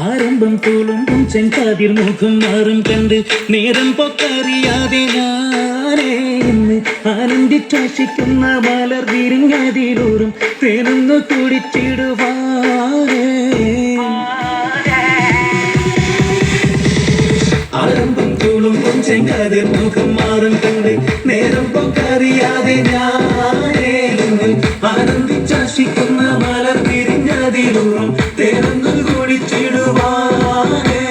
ஆரம்பம் தூளும் செங்காதிர் முகம் மாறும் கண்டு நேரம் പൊക്കറിയാതെ ഞാനേ ഇന്ന് ആനന്ദിച്ചാശിക്കുന്ന മലർ വിരിഞ്ഞതിലൂറും തേനൊന്നു കുടിച്ചിടുവാനേ ആരംഭം തൂളും ചെങ്കാതിർ മുഖം മാറും കണ്ട് നേരം പൊക്കറിയാതെ ഞാനേ ഇന്ന് ആനന്ദിച്ചാശിക്കുന്ന മലർ വിരിഞ്ഞതിലൂറും തേനൊന്നു കുടിച്ചിടുവാനേ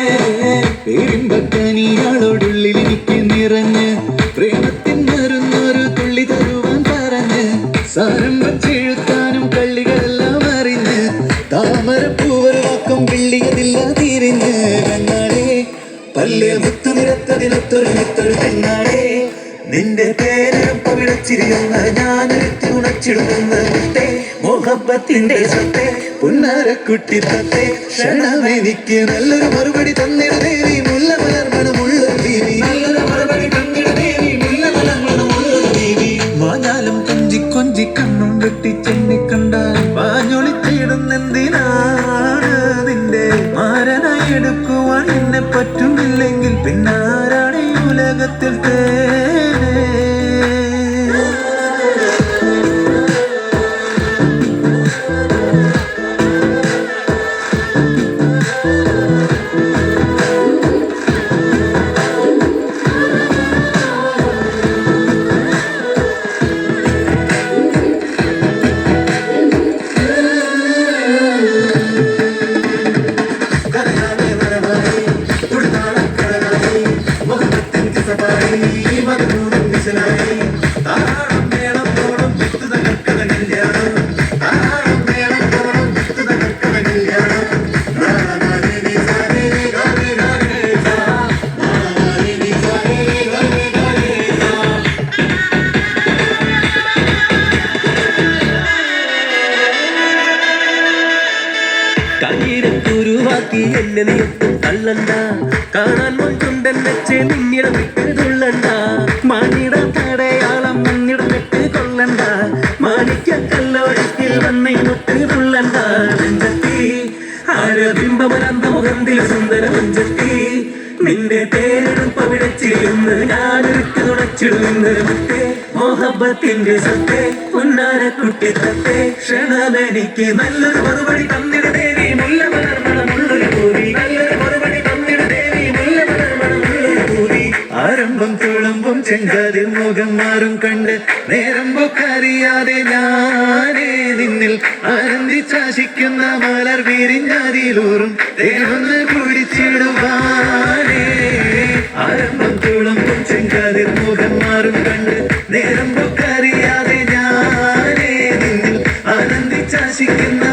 പെരുമ്പക്കനിയാളോടുള്ളിൽ എനിക്ക് നിറഞ്ഞ് പ്രേമത്തിൻ മരുന്നൊരു തുള്ളി തരുവാൻ പറഞ്ഞ് സാരം വച്ചെഴുത്താനും കള്ളികളെല്ലാം അറിഞ്ഞ് താമരപ്പൂവർ വാക്കം വെള്ളിയതില്ല തിരിഞ്ഞ് കണ്ണാടേ പല്ല് മുത്തു നിരത്തതിനൊത്തൊരു മുത്തൊരു പെണ്ണാടേ നിന്റെ പേരൊപ്പം വിളച്ചിരിക്കുന്ന ഞാനൊരുത്തി ഉണച്ചിടുന്ന മുത്തേ മോഹബത്തിന്റെ സത്തേ പുന്നാരക്കുട്ടി തത്തേ ക്ഷണമെനിക്ക് നല്ലൊരു മറുപടി തന്നിട ദേവി മുല്ല മലർമണമുള്ളൊരു ദേവി നല്ലൊരു മറുപടി തന്നിട ദേവി മുല്ല മലർമണമുള്ളൊരു ദേവി മാഞ്ഞാലും കൊഞ്ചി കൊഞ്ചി കണ്ണും വെട്ടി ചെന്നി കണ്ടാൽ പാഞ്ഞൊളിച്ചിടുന്നെന്തിനാണ് നിന്റെ മാരനായി എടുക്കുവാൻ എന്നെ പറ്റുന്നില്ലെങ്കിൽ പിന്നാരാണ് ഈ ഉലകത്തിൽ ുരുവാക്കി എന്നെ നീട്ടും തള്ളണ്ട കാണാൻ മുൻകൊണ്ടെന്നെ ചെന്നിടം വിട്ട് തുള്ളണ്ട മാനിട തടയാളം മുന്നിടം വിട്ട് കൊള്ളണ്ട മാണിക്ക കല്ലോഴത്തിൽ വന്നൈ മുട്ട് തുള്ളണ്ട നെഞ്ചത്തി ആരബിംബമനന്ത മുഖന്തിൽ സുന്ദര നെഞ്ചത്തി നിന്റെ പേരെടുപ്പ വിടച്ചിരുന്ന് ഞാനൊരുക്ക് തുണച്ചിടുന്ന് മുത്തേ മോഹബത്തിന്റെ സത്തേ പുന്നാരക്കുട്ടി തത്തേ ക്ഷണമെനിക്ക് നല്ലൊരു മറുപടി തന്നിട ദേവി മുല്ല മലർമണമുള്ളൊരു പൂവി നല്ലൊരു മറുപടി തന്നിട ദേവി മുല്ല മലർമണമുള്ളൊരു പൂവി ആരംഭം തുളുമ്പും ചെങ്കാതിൽ മുഖം മാറും കണ്ട് നേരം പൊക്കറിയാതെ ഞാനേ നിന്നിൽ ആനന്ദിച്ചാശിക്കുന്ന മലർ വിരിഞ്ഞതിലൂറും തേനൊന്ന് കുടിച്ചിടുവാനേ ആരംഭം തുളുമ്പും ചെങ്കാതിൽ മുഖം മാറും കണ്ട് നേരം പൊക്കറിയാതെ ഞാനേ നിന്നിൽ ആനന്ദിച്ചാശിക്കുന്ന